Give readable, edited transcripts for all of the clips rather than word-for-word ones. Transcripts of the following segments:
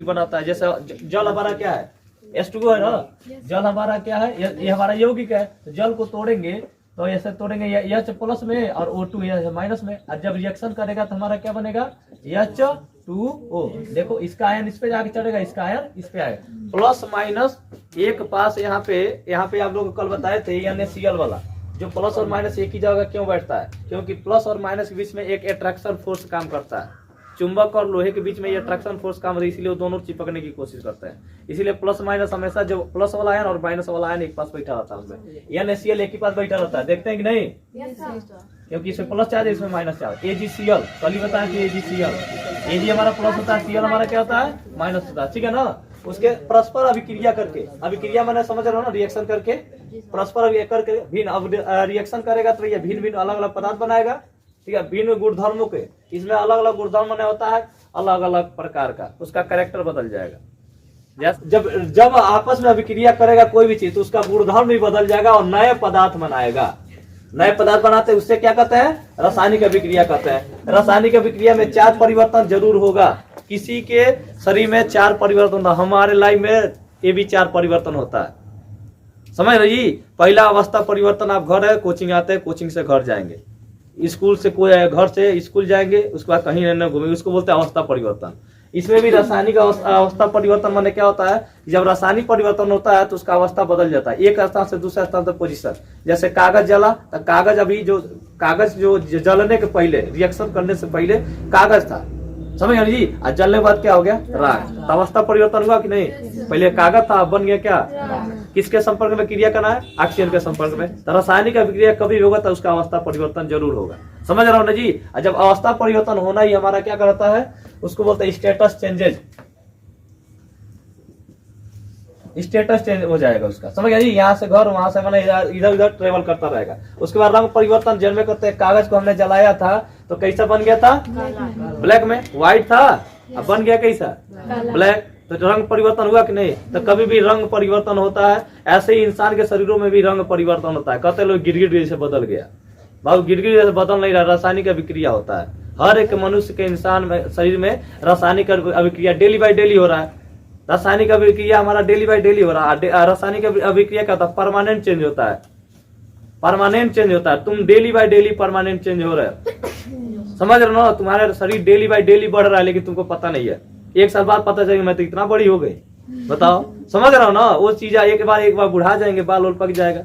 बनाता है। जैसे जल हमारा क्या है, H2O है ना, जल हमारा क्या है, ये हमारा यौगिक है। तो जल को तोड़ेंगे तो ऐसे तोड़ेंगे, H प्लस में और O2 माइनस में, और जब रिएक्शन करेगा तो हमारा क्या बनेगा, H2O। देखो इसका आयन इस पे जाके चढ़ेगा, इसका आयन इस पे आएगा, प्लस माइनस एक पास। यहाँ पे आप लोग कल बताए थे NaCl वाला, जो प्लस और माइनस एक ही जगह क्यों बैठता है, क्योंकि प्लस और माइनस के बीच में एक अट्रैक्शन फोर्स काम करता है। चुंबक और लोहे के बीच में ये अट्रैक्शन फोर्स काम होता है, इसलिए वो दोनों चिपकने की कोशिश करते हैं। इसीलिए प्लस माइनस हमेशा जो प्लस वाला आयन और माइनस वाला आयन एक पास बैठा रहता है, उसमें NaCl एक ही पास बैठा रहता है। देखते हैं कि नहीं, क्योंकि इसमें प्लस चार्ज है, इसमें माइनस चार्ज। AgCl कल ही बताया कि AgCl, Ag हमारा प्लस होता है, Cl हमारा क्या होता है, माइनस होता है, ठीक है ना। उसके परस्पर अभिक्रिया करके, अभिक्रिया मैंने समझ रहा हूँ ना, रिएक्शन करके, परस्पर करके भिन्न, अब रिएक्शन करेगा तो ये भिन्न भिन्न अलग अलग पदार्थ बनाएगा, ठीक है, भिन्न गुणधर्मों के। इसमें अलग अलग गुणधर्म बने होता है, अलग अलग प्रकार का, उसका कैरेक्टर बदल जाएगा। जब आपस में अभिक्रिया करेगा कोई भी चीज, तो उसका गुणधर्म भी बदल जाएगा और नए पदार्थ बनाएगा। नए पदार्थ बनाते हैं, उससे क्या कहते हैं, रासायनिक अभिक्रिया कहते हैं। रासायनिक अभिक्रिया में 4 परिवर्तन जरूर होगा। किसी के शरीर में 4 परिवर्तन होता है, हमारे लाइफ में ये भी 4 परिवर्तन होता है, समझ रहे जी। पहला अवस्था परिवर्तन, आप घर है, कोचिंग आते हैं, कोचिंग से घर जाएंगे, स्कूल से कोई घर से स्कूल जाएंगे, उसके बाद कहीं न घूमेंगे, उसको बोलते हैं अवस्था परिवर्तन। इसमें भी रासायनिक अवस्था परिवर्तन माने क्या होता है, जब रासायनिक परिवर्तन होता है तो उसका अवस्था बदल जाता है, एक स्थान से दूसरे स्थान तक पोजीशन। जैसे कागज जला, तो कागज अभी जो कागज जो जलने के पहले, रिएक्शन करने से पहले कागज था, समझ गए जी। और जलने के बाद क्या हो गया, राख। तो अवस्था परिवर्तन हुआ कि नहीं, पहले कागज था, बन गया क्या, किसके संपर्क में क्रिया करना है, ऑक्सीजन के संपर्क में। तो रासायनिक अभिक्रिया कभी होगा तो उसका अवस्था परिवर्तन जरूर होगा, समझ रहा हूँ ना जी। और जब अवस्था परिवर्तन होना ही हमारा क्या करता है, उसको बोलते हैं स्टेटस चेंजेज, स्टेटस चेंज हो जाएगा उसका, समझ गया जी। यहाँ से घर, वहां से मैंने इधर उधर ट्रेवल करता रहेगा। उसके बाद रंग परिवर्तन जन्मे करते हैं, कागज को हमने जलाया था तो कैसा बन गया था, ब्लैक में, व्हाइट था, अब बन गया कैसा, ब्लैक। तो रंग परिवर्तन हुआ कि नहीं। तो कभी भी रंग परिवर्तन होता है, ऐसे ही इंसान के शरीरों में भी रंग परिवर्तन होता है। कहते लोग गिरगिट जैसे बदल गया, बाबू गिरगिट जैसे बदल नहीं रहा, रासायनिक अभिक्रिया होता है। हर एक मनुष्य के इंसान में शरीर में रासायनिक अभिक्रिया डेली बाय डेली हो रहा है। रासायनिक अभिक्रिया हमारा डेली बाय डेली हो रहा है। रासायनिक अभिक्रिया का होता है परमानेंट चेंज होता है, परमानेंट चेंज होता है। तुम daily by daily permanent change हो रहे हो, समझ रहे हो ना। तुम्हारा शरीर डेली बाय डेली बढ़ रहा है, लेकिन तुमको पता नहीं है। एक साल बाद पता चलेगा मैं तो इतना बड़ी हो गई, बताओ, समझ रहा हो ना। वो चीज एक बार बुढ़ा जाएंगे, बाल और पक जाएगा,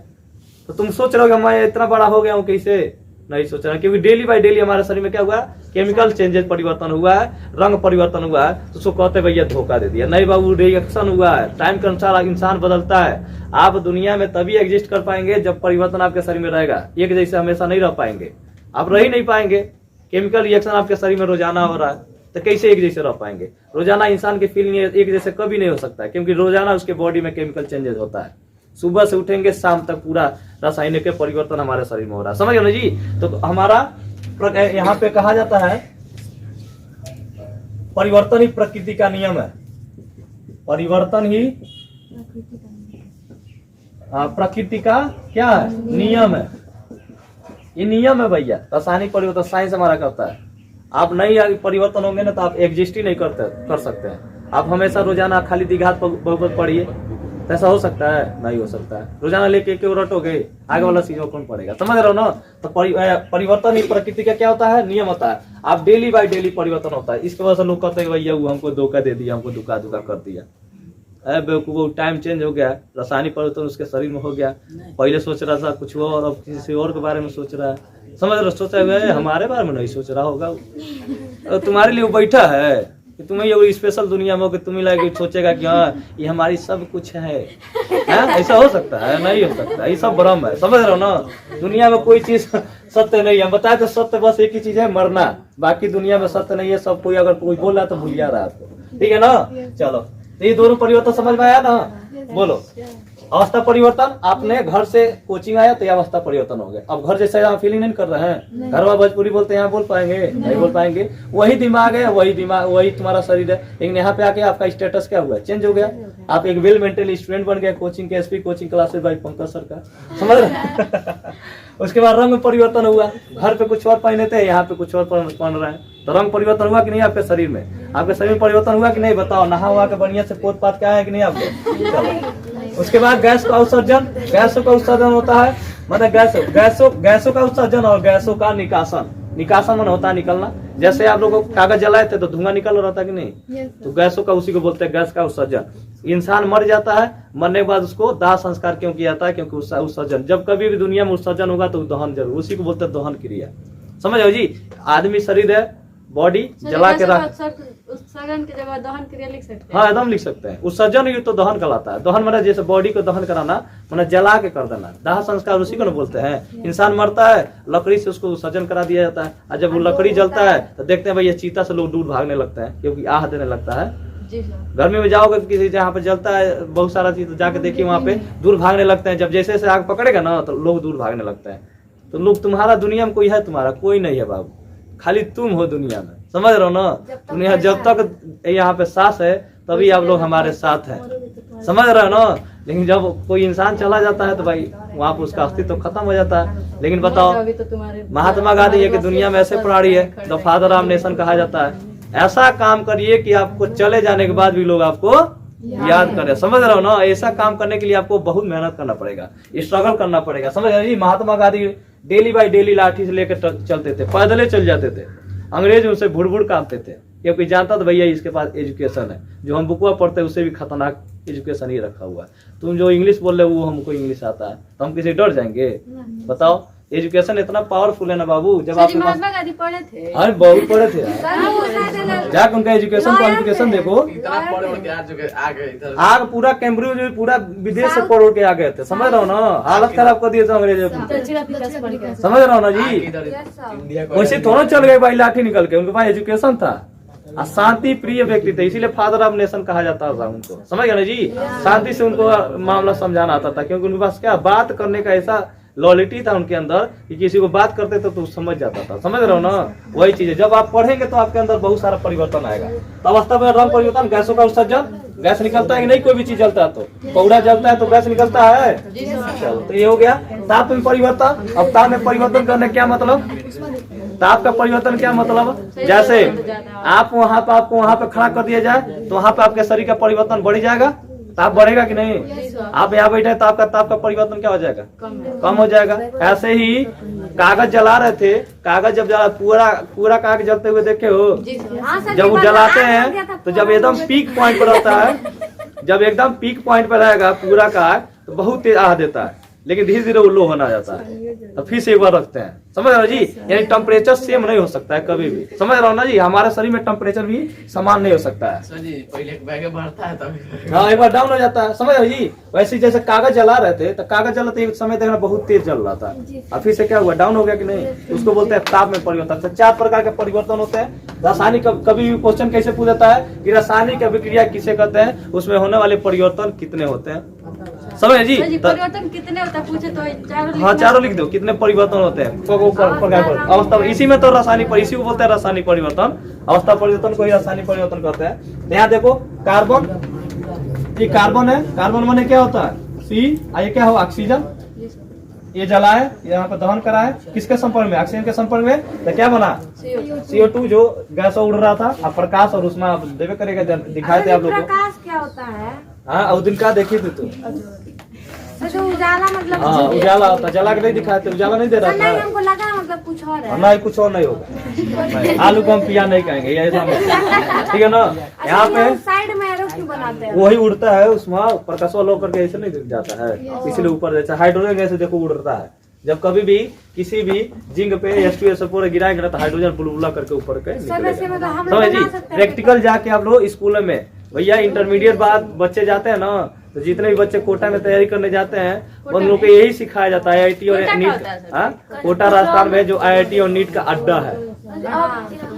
तो तुम सोच रहे हो मैं इतना बड़ा हो गया हूँ, कैसे नहीं सोच रहा, क्योंकि डेली बाय डेली हमारे शरीर में क्या हुआ, केमिकल चेंजेस परिवर्तन हुआ है, रंग परिवर्तन हुआ है। तो उसको कहते भैया धोखा दे दिया, नहीं बाबू रिएक्शन हुआ है, टाइम के अनुसार इंसान बदलता है। आप दुनिया में तभी एग्जिस्ट कर पाएंगे जब परिवर्तन आपके शरीर में रहेगा। एक जैसे हमेशा नहीं रह पाएंगे, आप रह ही नहीं पाएंगे। केमिकल रिएक्शन आपके शरीर में रोजाना हो रहा है, तो कैसे एक जैसे रह पाएंगे। रोजाना इंसान की फीलिंग एक जैसे कभी नहीं हो सकता है, क्योंकि रोजाना उसके बॉडी में केमिकल चेंजेस होता है। सुबह से उठेंगे शाम तक पूरा रासायनिक परिवर्तन हमारे शरीर में हो रहा है, समझ गए ना जी। तो हमारा यहाँ पे कहा जाता है परिवर्तन ही प्रकृति का नियम है, परिवर्तन ही प्रकृति का क्या है, नियम है। ये नियम है भैया, रासायनिक परिवर्तन साइंस हमारा करता है। आप नहीं परिवर्तन होंगे ना तो आप एग्जिस्ट ही नहीं कर सकते हैं। आप हमेशा रोजाना खाली दिघात बहुत पढ़िए, ऐसा हो सकता है, नहीं हो सकता है। रोजाना लेके क्यों रटोगे, आगे वाला चीज कौन पड़ेगा, समझ रहे हो ना। तो परिवर्तन ही प्रकृति का क्या होता है, नियम होता है। आप डेली बाय डेली परिवर्तन होता है। इसके वजह से लोग कहते हैं भैया वो हमको धोखा दे दिया, हमको धोखा कर दिया। अरे बेवकूफ, टाइम चेंज हो गया, रासायनिक परिवर्तन उसके शरीर में हो गया। पहले सोच रहा था कुछ और, अब किसी और के बारे में सोच रहा है, समझ रहे हो। सोचा हुआ है, हमारे बारे में नहीं सोच रहा होगा, तुम्हारे लिए वो बैठा है कि तुम्हें ये स्पेशल दुनिया में हो कि तुम्हें लगे सोचेगा कि हाँ ये हमारी सब कुछ है। ऐसा हो सकता है, नहीं हो सकता, ये सब भ्रम है, समझ रहे हो ना। दुनिया में कोई चीज सत्य नहीं है, बताए तो सत्य बस एक ही चीज है, मरना। बाकी दुनिया में सत्य नहीं है, सब कोई अगर कोई बोल रहा है तो भूलिया रहा आपको, ठीक है ना। चलो, तो ये दोनों परिवर्तन समझ में आया ना। बोलो, अवस्था परिवर्तन, आपने घर से कोचिंग आया तो ये अवस्था परिवर्तन हो गया। अब घर जैसे आप फीलिंग नहीं कर रहे हैं, घर में भोजपुरी बोलते हैं, यहाँ बोल पाएंगे, नहीं बोल पाएंगे। वही दिमाग है, वही तुम्हारा शरीर है, लेकिन यहाँ पे आके आपका स्टेटस क्या हुआ, चेंज हो गया। आप एक वेल मेंटेन स्टूडेंट बन गए, कोचिंग के SP coaching classes by Pankaj sir का, समझ रहे। उसके बाद रंग में परिवर्तन हुआ, घर पे कुछ और पहने थे, यहाँ पे कुछ और पहन रहे हैं, तो रंग परिवर्तन हुआ कि नहीं आपके शरीर में? आपके शरीर में परिवर्तन हुआ कि नहीं? बताओ, नहा हुआ के बढ़िया से पोत पात के आए कि नहीं आपको? चलो, उसके बाद गैस का उत्सर्जन। गैसों का उत्सर्जन होता है, मतलब गैसों का उत्सर्जन और गैसों का निकासन। निकासन मन होता है निकलना। जैसे आप लोग कागज जलाए थे तो धुआं निकल रहा था कि नहीं? तो गैसों का, उसी को बोलते हैं गैस का उत्सर्जन। इंसान मर जाता है, मरने के बाद उसको दाह संस्कार क्यों किया जाता है? क्योंकि उत्सर्जन, जब कभी भी दुनिया में उत्सर्जन होगा तो दहन जरूर, उसी को बोलते हैं दहन क्रिया। समझ आओ जी, आदमी शरीर है, बॉडी जला के रख, उत्सर्जन की जगह दहन क्रिया लिख सकते हैं। हाँ एकदम लिख सकते हैं। उत्सर्जन ही तो दहन कहलाता है। दहन मतलब जैसे बॉडी को दहन कराना, मतलब जला के कर देना। दाह संस्कार उसी को ना बोलते हैं। इंसान मरता है, लकड़ी से उसको उत्सर्जन करा दिया जाता है, और जब वो लकड़ी जलता है तो देखते हैं भाई ये चीता से लोग दूर भागने लगता है, क्योंकि आह देने लगता है। गर्मी में जाओगे किसी जहाँ पे जलता है बहुत सारा चीज, तो जाके देखिए वहाँ पे दूर भागने लगते हैं। जब जैसे जैसे आग पकड़ेगा ना तो लोग दूर भागने लगते हैं। तो लोग, तुम्हारा दुनिया में कोई है? तुम्हारा कोई नहीं है बाबू, खाली तुम हो दुनिया में। समझ रहे हो ना? दुनिया जब तक यहाँ पे सांस है तभी आप लोग हमारे साथ हैं। समझ रहे हो ना? लेकिन जब कोई इंसान चला जाता है तो भाई वहाँ पे उसका अस्तित्व खत्म हो जाता है। लेकिन बताओ, महात्मा गांधी ये कि दुनिया में ऐसे प्राणी है, द फादर ऑफ नेशन कहा जाता है। ऐसा काम करिए कि आपको चले जाने के बाद भी लोग आपको याद करें। समझ रहे हो ना? ऐसा काम करने के लिए आपको बहुत मेहनत करना पड़ेगा, स्ट्रगल करना पड़ेगा। समझ रहे हो जी? Mahatma Gandhi daily by daily लाठी से लेकर चलते थे, पैदल चल जाते थे। अंग्रेज उनसे भुड़ कांपते थे, क्योंकि जानता था भैया इसके पास एजुकेशन है। जो हम बुकवा पढ़ते हैं उससे भी खतरनाक एजुकेशन ही रखा हुआ है। तुम जो इंग्लिश बोल रहे हो वो हमको इंग्लिश आता है, तो हम किसी डर जाएंगे? बताओ, एजुकेशन इतना पावरफुल है ना बाबू। जब आप महात्मा गांधी पढ़े थे, अरे बहुत पढ़े थे, जाकर उनका एजुकेशन क्वालिफिकेशन देखो। आग पूरा कैम्ब्रिज पूरा विदेश से पढ़ के आ गए थे। समझ रहे हो ना? हालत खराब कर दिए थे अंग्रेजों ने। समझ रहे हो ना जी? वैसे थोड़ा चल गए भाई लाठी निकल के, उनके पास एजुकेशन था, शांति प्रिय व्यक्ति थे, इसीलिए फादर ऑफ नेशन कहा जाता था उनको। समझ गए ना जी? शांति से उनको मामला समझाना आता था, क्योंकि उनके पास क्या बात करने का ऐसा लॉयल्टी था उनके अंदर कि किसी को बात करते थे तो समझ जाता था। समझ रहे हो ना? वही चीज है, जब आप पढ़ेंगे तो आपके अंदर बहुत सारा परिवर्तन आएगा। तो अवस्था में रंग परिवर्तन, गैसों का उत्सर्जन, गैस निकलता है कि नहीं? कोई भी चीज जलता है तो, पौधा जलता है तो गैस निकलता है। चलो, तो ये हो गया ताप में परिवर्तन। अब ताप में परिवर्तन करने क्या मतलब? ताप का परिवर्तन क्या मतलब? जैसे आप वहाँ पे, आपको वहाँ पे खड़ा कर दिया जाए तो वहाँ पे आपके शरीर का परिवर्तन बढ़ जाएगा, ताप बढ़ेगा कि नहीं? आप यहाँ बैठे तो आपका ताप का परिवर्तन क्या हो जाएगा? कम हो जाएगा। ऐसे ही कागज जला रहे थे, कागज जब जला, पूरा कागज जलते हुए देखे हो? जब वो जलाते हैं तो जब एकदम पीक पॉइंट पर रहता है, जब एकदम पीक पॉइंट पर रहेगा पूरा कागज तो बहुत तेज आह देता है, लेकिन धीरे धीरे वो लो होना जाता है, तो फिर से एक बार रखते हैं। समझ रहे हो जी? यानी टेम्परेचर सेम नहीं हो सकता है कभी भी। समझ रहे हो ना जी? हमारे शरीर में टेम्परेचर भी समान नहीं हो सकता है। पहले बढ़ता है तभी हाँ, एक बार डाउन हो जाता है। समझ रहे हो जी? वैसे जैसे कागज जला रहे थे तो कागज जलाते एक समय देखना बहुत तेज जल रहा था, और फिर से क्या हुआ? डाउन हो गया कि नहीं? उसको बोलते हैं ताप में परिवर्तन। तो 4 प्रकार के परिवर्तन होते हैं। रासायनिक, कभी भी क्वेश्चन कैसे पूछ जाता है कि रासायनिक अभिक्रिया किसे कहते हैं, उसमें होने वाले परिवर्तन कितने होते हैं? समझ जी? परिवर्तन कितने होता है पूछे तो हाँ, चारों लिख दो, कितने परिवर्तन होते हैं। अवस्था, इसी में तो रासायनिक, इसी को बोलते हैं रासायनिक परिवर्तन। अवस्था परिवर्तन को ही रासायनिक परिवर्तन कहते हैं। यहाँ देखो कार्बन, ये कार्बन है, कार्बन माने क्या होता है? सी। ये क्या हो? ऑक्सीजन। ये जला है, यहाँ पे दहन करा है, किसके संपर्क में? ऑक्सीजन के संपर्क में, तो क्या बना? CO2 जो गैस उड़ रहा था, अब प्रकाश और उसमें आप देवे करेगा, दिखाए थे आप लोग को। प्रकाश क्या होता है? हाँ, उस दिन का देखी थी तू? जो उजाला मतलब, हाँ, उजाला होता, जला के नहीं दिखाए थे, उजाला नहीं दे रहा था। हमको लगा मतलब कुछ और है। नहीं, कुछ और नहीं होगा। आलू को हम पिया नहीं कहेंगे, ये ठीक है ना? यहाँ पे साइड में एरो क्यों बनाते हैं? वही उड़ता है, उसमें प्रकाश लो करके ऐसे नहीं जाता है, इसलिए ऊपर जैसे हाइड्रोजन गैस देखो उड़ता है। जब कभी भी किसी भी जिंक पे H2SO4 गिराएंगे तो हाइड्रोजन बुलबुला करके ऊपर के निकलेगा। समझ जी? प्रैक्टिकल जाके आप लोग स्कूल में, भैया इंटरमीडिएट बाद बच्चे जाते हैं ना, तो जितने भी बच्चे कोटा में तैयारी करने जाते हैं उन लोग को यही सिखाया जाता है। IIT और नीट, कोटा राजस्थान में जो IIT और नीट का अड्डा है।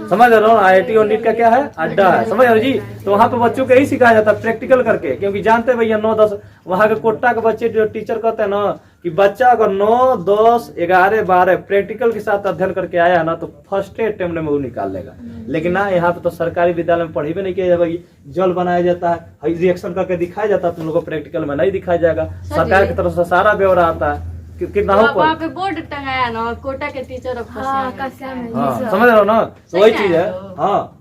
समझ रहे हो? IIT और नीट का क्या है? अड्डा है। समझ रहे हो जी? तो वहाँ पे बच्चों को यही सिखाया जाता है प्रैक्टिकल करके, क्योंकि जानते हैं भैया 9-10 वहाँ के कोटा के बच्चे जो टीचर कहते हैं ना कि बच्चा अगर 9, 10, 11, 12 प्रैक्टिकल के साथ अध्ययन करके आया है ना तो फर्स्ट अटेम्प्ट में वो निकाल लेगा। लेकिन ना, यहाँ पे तो सरकारी विद्यालय में पढ़ी भी नहीं किया जाएगा। जल बनाया जाता है, रिएक्शन करके दिखाया जाता है, तुम लोग को प्रैक्टिकल में नहीं दिखाया जाएगा। सरकार की तरफ से सारा ब्यौरा आता है, कितना हो वहाँ पे बोर्ड टंगाया ना, कोटा के टीचर और हाँ कस्या कस्या में हाँ समझ रहे हो ना, तो सही वही है चीज है। तो। हाँ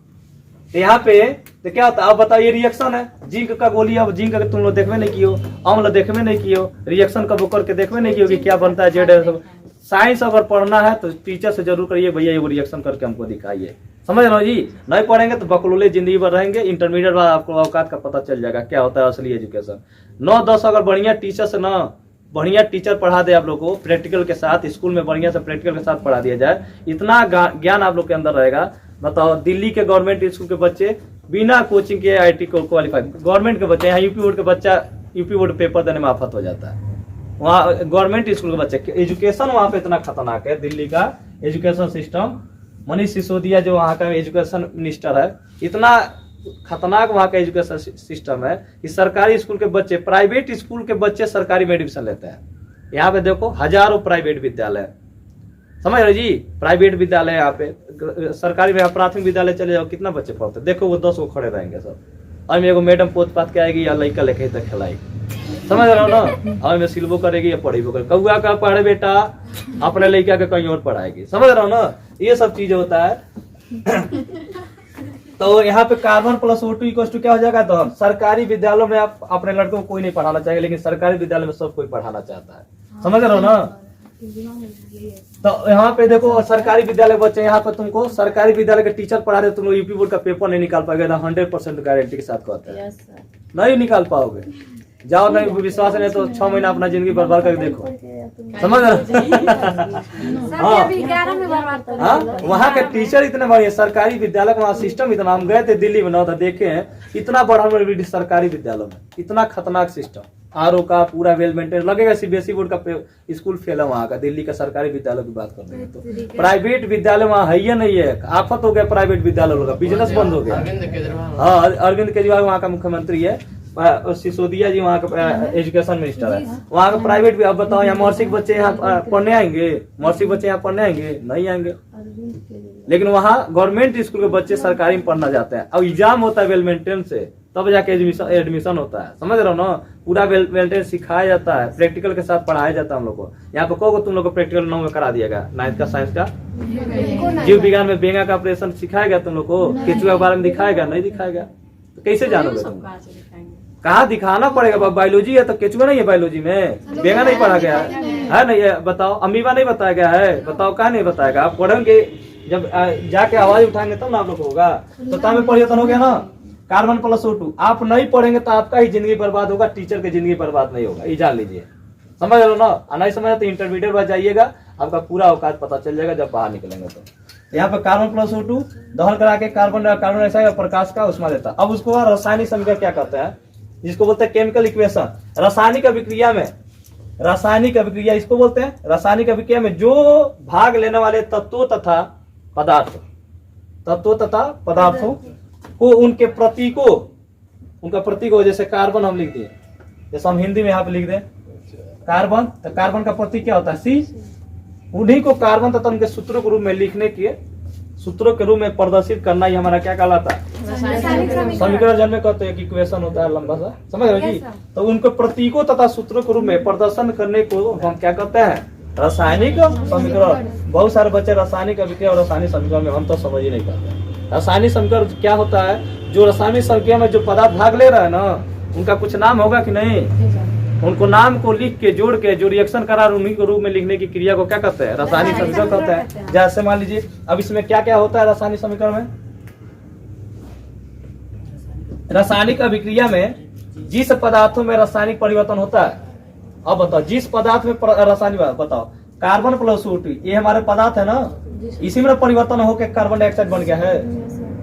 तो यहाँ पे तो क्या होता है, अब बताओ ये रिएक्शन है, जिंक का गोली, अब जिंक का तुम लोग देखवे नहीं कियो, अम्ल देखवे नहीं कियो, रिएक्शन कब करके देखवे नहीं कियो कि क्या बनता है, जेड सब। साइंस अगर पढ़ना है तो टीचर से जरूर करिए, भैया ये रिएक्शन करके हमको दिखाइए, समझ रहे हो जी। नहीं पढ़ेंगे तो बकलोले जिंदगी भर रहेंगे, इंटरमीडिएट बाद आपको औकात का पता चल जाएगा क्या होता है असली एजुकेशन। 9-10 अगर बढ़िया टीचर से ना, बढ़िया टीचर पढ़ा दे आप लोग को प्रैक्टिकल के साथ, स्कूल में बढ़िया से प्रैक्टिकल के साथ पढ़ा दिया जाए, इतना ज्ञान आप लोग के अंदर रहेगा। बताओ दिल्ली के गवर्नमेंट स्कूल के बच्चे बिना कोचिंग के IIT को क्वालिफाई, गवर्नमेंट के बच्चे, यहाँ यूपी बोर्ड के बच्चा यूपी बोर्ड पेपर देने में आफत हो जाता है। वहाँ गवर्नमेंट स्कूल के बच्चे, एजुकेशन वहाँ पे इतना खतरनाक है, दिल्ली का एजुकेशन सिस्टम। मनीष सिसोदिया जो वहाँ का एजुकेशन मिनिस्टर है, इतना खतरनाक वहाँ का एजुकेशन सिस्टम है कि सरकारी स्कूल के बच्चे, प्राइवेट स्कूल के बच्चे सरकारी में एडमिशन लेते हैं। यहाँ पे देखो हजारों प्राइवेट विद्यालय, समझ रहे जी, प्राइवेट विद्यालय यहाँ पे, सरकारी में प्राथमिक विद्यालय चले जाओ कितना बच्चे पढ़ते, देखो वो 10 को खड़े रहेंगे सब, और एगो मैडम पोत पात के आएगी या लड़का लेके तक खिलाएगी, समझ रहे हो ना, और में सिलबो करेगी या पढ़ेबो करेगी, कौआ का पढ़े बेटा अपने लड़का के कहीं और पढ़ाएगी, समझ रहे हो ना, ये सब चीज होता है। तो यहाँ पे carbon plus O2 equal to क्या हो जाएगा, दहन। सरकारी विद्यालयों में आप अपने लड़कों को कोई नहीं पढ़ाना चाहिए, लेकिन सरकारी विद्यालय में सब कोई पढ़ाना चाहता है, समझ रहे हो ना। तो यहाँ पे देखो सरकारी विद्यालय बच्चे, यहाँ पे तुमको सरकारी विद्यालय के टीचर पढ़ा रहे, तुम लोग यूपी बोर्ड का पेपर नहीं निकाल पाओगे, 100% गारंटी के साथ कहते हैं, नहीं निकाल पाओगे। जाओ, नहीं विश्वास नहीं तो 6 महीना अपना जिंदगी बर्बाद करके देखो, समझ रहे। हाँ वहाँ के टीचर इतने बढ़िया, सरकारी विद्यालय का वहाँ सिस्टम इतना, हम गए थे दिल्ली में ना, तो देखे हैं इतना बड़ा सरकारी विद्यालय में, इतना खतरनाक सिस्टम, RO का पूरा वेल मेंटेन, लगेगा CBSE बोर्ड का स्कूल फेल है वहाँ का, दिल्ली का सरकारी विद्यालय की बात कर रहे हैं। तो प्राइवेट विद्यालय वहाँ है ही नहीं है, आफत हो गया प्राइवेट विद्यालय का, बिजनेस बंद हो गया। अरविंद केजरीवाल, हाँ अरविंद केजरीवाल वहाँ का मुख्यमंत्री है, सिसोदिया जी वहाँ का एजुकेशन मिनिस्टर है, वहाँ का प्राइवेट भी। अब बताओ यहाँ महर्षि के बच्चे यहाँ पढ़ने आएंगे, महर्षि बच्चे यहाँ पढ़ने आएंगे, नहीं आएंगे। लेकिन वहाँ गवर्नमेंट स्कूल के बच्चे सरकारी में पढ़ना जाते हैं, अब एग्जाम होता है वेल मेंटेन से, तब जाके एडमिशन होता है, समझ रहे हो ना, पूरा वेल मेंटेन सिखाया जाता है, प्रैक्टिकल के साथ पढ़ाया जाता है हम लोग को। यहाँ पे कहोगे तुम लोग को प्रैक्टिकल 9 में करा दिएगा, 9th का साइंस का, जीव विज्ञान में बेंगा का ऑपरेशन सिखाएगा तुम लोग को, केचुआ के बारे में दिखाएगा, नहीं दिखाएगा, तो कैसे जानोगे तुम, कहाँ दिखाना पड़ेगा। बायोलॉजी है तो केचुआ नहीं है, बायोलॉजी में बेंगा नहीं पढ़ा गया है नहीं, बताओ अमीबा नहीं बताया गया है, बताओ कहाँ नहीं बताएगा। आप पढ़ेंगे जब जाके आवाज उठाएंगे तब ना आप लोग होगा, तो तब परिवर्तन हो गया ना। कार्बन प्लस O2 आप नहीं पढ़ेंगे तो आपका ही जिंदगी बर्बाद होगा, टीचर की जिंदगी बर्बाद नहीं होगा, ये जान लीजिए, समझ लो ना। नहीं समझ तो इंटरमीडिएट बाद जाइएगा, आपका पूरा औकात पता चल जाएगा जब बाहर निकलेंगे। तो यहाँ पे कार्बन प्लस O2 दहन करा के कार्बन डाइऑक्साइड प्रकाश का उष्मा देता है। अब उसको रासायनिक समीकरण क्या कहते हैं, जिसको बोलते हैं केमिकल इक्वेशन। रासायनिक अभिक्रिया में, रासायनिक अभिक्रिया इसको बोलते हैं, रासायनिक अभिक्रिया में जो भाग लेने वाले तत्वों तथा पदार्थों को उनके प्रतीकों, उनका प्रतीक हो, जैसे कार्बन हम लिख दिए, जैसे हम हिंदी में यहाँ पे लिख दें कार्बन, तो कार्बन का प्रतीक क्या होता है C, उन्हीं को कार्बन तथा उनके सूत्रों के रूप में लिखने के, सूत्रों के रूप में प्रदर्शित करना ही हमारा क्या कहलाता है, समीकरण जन्म कहते हैं, इक्वेशन होता है लंबा सा, समझ रहे जी। तो उनको प्रतीकों तथा सूत्रों के रूप में प्रदर्शन करने को हम क्या कहते हैं, रासायनिक समीकरण। बहुत सारे बच्चे रासायनिक अभिक्रिया और रासायनिक समीकरण में हम तो समझ ही नहीं पाते। रासायनिक समीकरण क्या होता है, जो रासायनिक समीकरण में जो पदार्थ भाग ले रहा है ना, उनका कुछ नाम होगा कि नहीं, उनको नाम को लिख के जोड़ के जो रिएक्शन करा उन्हीं के रूप में लिखने की क्रिया को क्या कहते हैं, रासायनिक समीकरण कहते हैं। जैसे मान लीजिए अब इसमें क्या क्या होता है रासायनिक समीकरण में, रासायनिक अभिक्रिया में जिस पदार्थों में रासायनिक परिवर्तन होता है, अब बताओ जिस पदार्थ में रासायनिक, बताओ कार्बन प्लस O2 ये हमारे पदार्थ है ना, इसी में परिवर्तन होकर कार्बन डाइऑक्साइड बन गया है।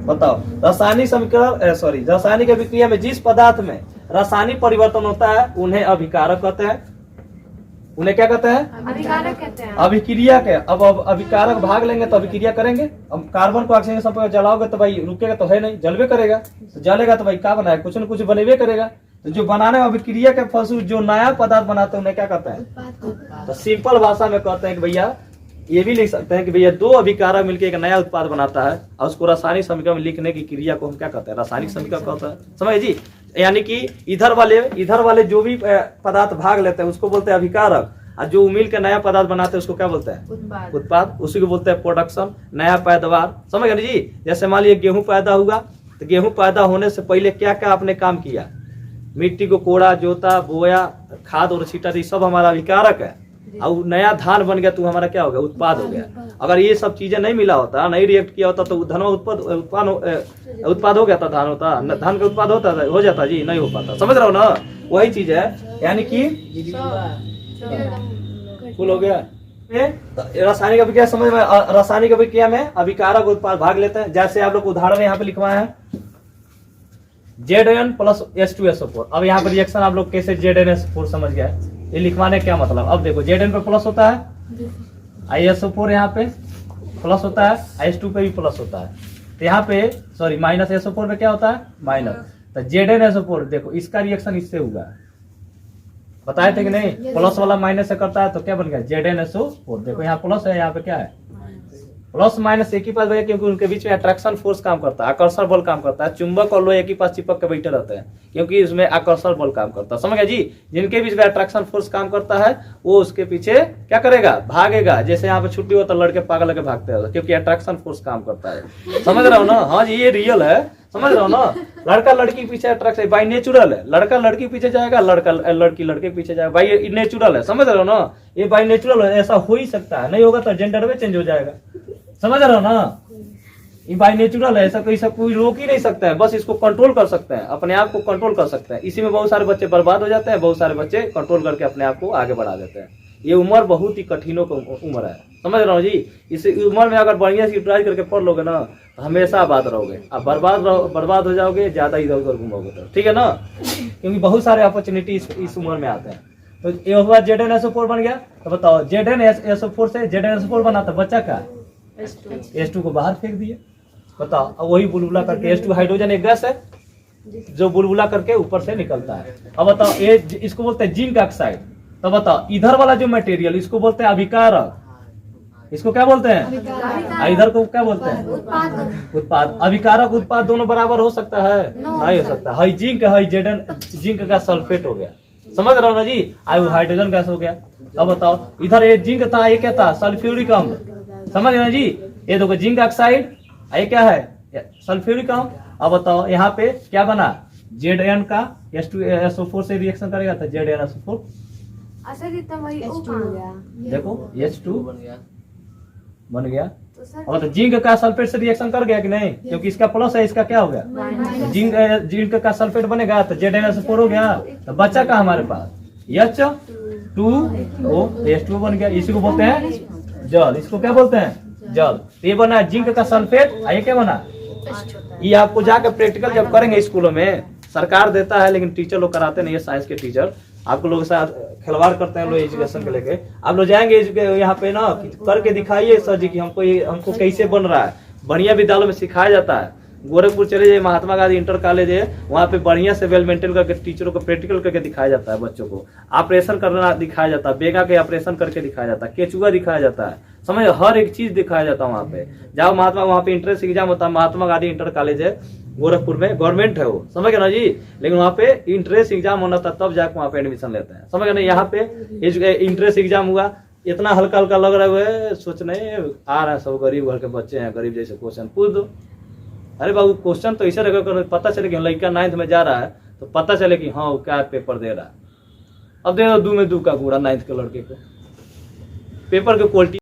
बताओ रासायनिक समीकरण रासायनिक अभिक्रिया में जिस पदार्थ में रासायनिक परिवर्तन होता है उन्हें अभिकारक कहते हैं। उन्हें क्या कहते हैं, अभिकारक कहते हैं। अभिक्रिया के। अब अभिकारक भाग लेंगे तो अभिक्रिया करेंगे। अब कार्बन को ऑक्सीजन संपर्क जलाओगे तो भाई रुकेगा तो है नहीं, जलवे करेगा, तो जलेगा तो भाई क्या बनाए, कुछ न कुछ बनेबे करेगा। तो जो बनाने में अभिक्रिया के फलस्वरूप जो नया पदार्थ बनाते हैं उन्हें क्या कहते हैं, तो सिंपल भाषा में कहते हैं कि भैया ये भी लिख सकते हैं कि भैया दो अभिकारक मिलकर एक नया उत्पाद बनाता है और उसको रासायनिक समीकरण में लिखने की क्रिया को हम क्या कहते हैं, रासायनिक समीकरण कहते हैं। समझ जी, यानी कि इधर वाले जो भी पदार्थ भाग लेते हैं उसको बोलते हैं अभिकारक, और जो मिल के नया पदार्थ बनाते हैं उसको क्या बोलते हैं? उत्पाद। उत्पाद। उसी को बोलते हैं प्रोडक्शन, नया पैदावार। समझ गए जी? जैसे मान लीजिए गेहूं पैदा हुआ, तो गेहूं पैदा होने से पहले क्या क्या आपने काम किया? मिट्टी को कोड़ा, जोता, बोया, खाद और छीटा, ये सब हमारा विकारक है। और नया धान बन गया तो हमारा क्या हो गया? उत्पाद हो गया। अगर ये सब चीजें नहीं मिला होता, नहीं रिएक्ट किया होता, तो धन उत्पाद हो गया था, धान होता, धान का उत्पाद होता था, हो जाता जी? नहीं हो पाता। समझ रहे हो ना? वही चीज है, यानी कि फुल हो गया। रासायनिक अभिक्रिया समझ में? रासायनिक अभिक्रिया में अभिकारक उत्पाद भाग लेते हैं। जैसे आप लोग उदाहरण यहाँ पे लिखवाए हैं, Zn प्लस H2SO4। अब यहाँ पर रिएक्शन आप लोग कैसे ZnSO4 समझ गया? ये लिखवाने क्या मतलब? अब देखो Zn पे प्लस होता है, ISO4 यहाँ पे प्लस होता है, H2 पे भी प्लस होता है। तो यहाँ पे सॉरी माइनस SO4 पे क्या होता है? माइनस। तो ZnSO4 देखो इसका रिएक्शन इससे हुआ है, बताए थे कि नहीं? प्लस वाला माइनस से करता है तो क्या बन गया? ZnSO4। देखो यहाँ प्लस है, यहाँ पे क्या है? प्लस माइनस एक ही पास भैया, क्योंकि उनके बीच में अट्रैक्शन फोर्स काम करता है, आकर्षण बल काम करता है। चुंबक और लोहा एक ही पास चिपक के बैठे रहते हैं, क्योंकि इसमें आकर्षण बल काम करता है। समझ गया जी? जिनके बीच में अट्रैक्शन फोर्स काम करता है वो उसके पीछे क्या करेगा? भागेगा। जैसे यहाँ पे छुट्टी होता है, लड़के पागल लगे भागते हैं, क्योंकि अट्रैक्शन फोर्स काम करता है। समझ रहे हो ना? हाँ जी, ये रियल है। समझ रहे हो ना? लड़का लड़की के पीछे अट्रैक्शन बाई नेचुरल है। लड़का लड़की के पीछे जाएगा, लड़का लड़की लड़के के पीछे जाएगा, भाई ये नेचुरल है। समझ रहे हो ना? ये बाई नेचुरल है, ऐसा हो ही सकता है। नहीं होगा तो जेंडर में चेंज हो जाएगा। समझ रहे हो ना? ये बाई नेचुरल है, ऐसा कोई रोक ही नहीं सकता है। बस इसको कंट्रोल कर सकते हैं, अपने आप को कंट्रोल कर सकते हैं। इसी में बहुत सारे बच्चे बर्बाद हो जाते हैं, बहुत सारे बच्चे कंट्रोल करके अपने आप को आगे बढ़ा देते हैं। ये उम्र बहुत ही कठिनों की उम्र है। समझ रहे हो जी? इस उम्र में अगर बढ़िया से यूटिलाइज करके पढ़ लोगे ना तो हमेशा आबाद रहोगे। अब बर्बाद हो जाओगे, ज्यादा इधर उधर घूमोगे तो। ठीक है ना? क्योंकि बहुत सारे अपॉर्चुनिटी इस उम्र में आते हैं। तो ये हुआ ZnSO4 बन गया। तो बताओ ZnSO4 से ZnSO4 बना तो बच्चा का H2 को बाहर फेंक दिए। बताओ, अब वही बुलबुला करके H2 हाइड्रोजन एक गैस है जो बुलबुला करके ऊपर से निकलता है। अब बताओ, ये इसको बोलते हैं जिंक ऑक्साइड। तो बताओ, इधर वाला जो मटेरियल इसको बोलते हैं अभिकारक। इसको क्या बोलते हैं? इधर को क्या बोलते हैं? उत्पाद। अभिकारक उत्पाद दोनों बराबर हो सकता है? नहीं हो सकता। हाई जिंक है, जिंक का सल्फेट हो गया। समझ रहे हो ना जी? हाइड्रोजन गैस हो गया। अब बताओ, इधर ये जिंक था, ये क्या था? सल्फ्यूरिक अम्ल। समझ रहे हो जी? ये देखो जिंक ऑक्साइड, ये क्या है? सल्फ्यूरिक अम्ल। अब बताओ यहाँ पे क्या बना? Zn का H2SO4 से रिएक्शन करेगा तो ZnSO4। अच्छा जी, तब वही O कहाँ गया? देखो H2 बन गया। तो सर और तो जिंक का सल्फेट से रिएक्शन कर गया कि नहीं? क्योंकि इसका प्लस है, इसका क्या हो गया? जिंक का सल्फेट बनेगा तो ZnSO4 हो गया। तो बच्चा का हमारे पास H2O, H2O बन गया। इसी को बोलते हैं जल। इसको क्या बोलते हैं? जल। ये बना जिंक का सल्फेट, ये क्या बना? ये आपको जाकर प्रैक्टिकल जब करेंगे स्कूलों में, सरकार देता है लेकिन टीचर लोग कराते नहीं है। साइंस के टीचर आपको लोग साथ खिलवाड़ करते हैं लोग एजुकेशन के लेके। आप लोग जाएंगे यहाँ पे ना, करके दिखाइए सर जी कि हमको कैसे बन रहा है। बढ़िया विद्यालय में सिखाया जाता है। गोरखपुर चले जाइए, महात्मा गांधी इंटर कॉलेज है, वहाँ पे बढ़िया से वेल मेंटेन करके टीचरों को प्रैक्टिकल करके दिखाया जाता है। बच्चों को ऑपरेशन करना दिखाया जाता है, बेगा के ऑपरेशन करके दिखाया जाता है, केचुआ दिखाया जाता है। समझ, हर एक चीज दिखाया जाता है वहाँ पे। जाओ महात्मा, वहाँ पे इंट्रेंस एग्जाम होता है। महात्मा गांधी इंटर कॉलेज है गोरखपुर में, गवर्नमेंट है वो। समझ गए ना जी? लेकिन वहाँ पे इंट्रेंस एग्जाम होना था, तब जाकर वहाँ पे एडमिशन लेते हैं। समझ गए ना? यहाँ पे इंट्रेंस एग्जाम हुआ, इतना हल्का हल्का लग रहा है, सोच रहे आ रहा है सब गरीब घर के बच्चे हैं, गरीब जैसे क्वेश्चन पूछ दो। अरे बाबू, क्वेश्चन तो ऐसे रखा, पता चले कि लड़का 9th में जा रहा है तो पता चले कि हाँ वो क्या पेपर दे रहा है। अब दे दो 2 में 2 का कूड़ा 9th के लड़के को। पेपर की क्वालिटी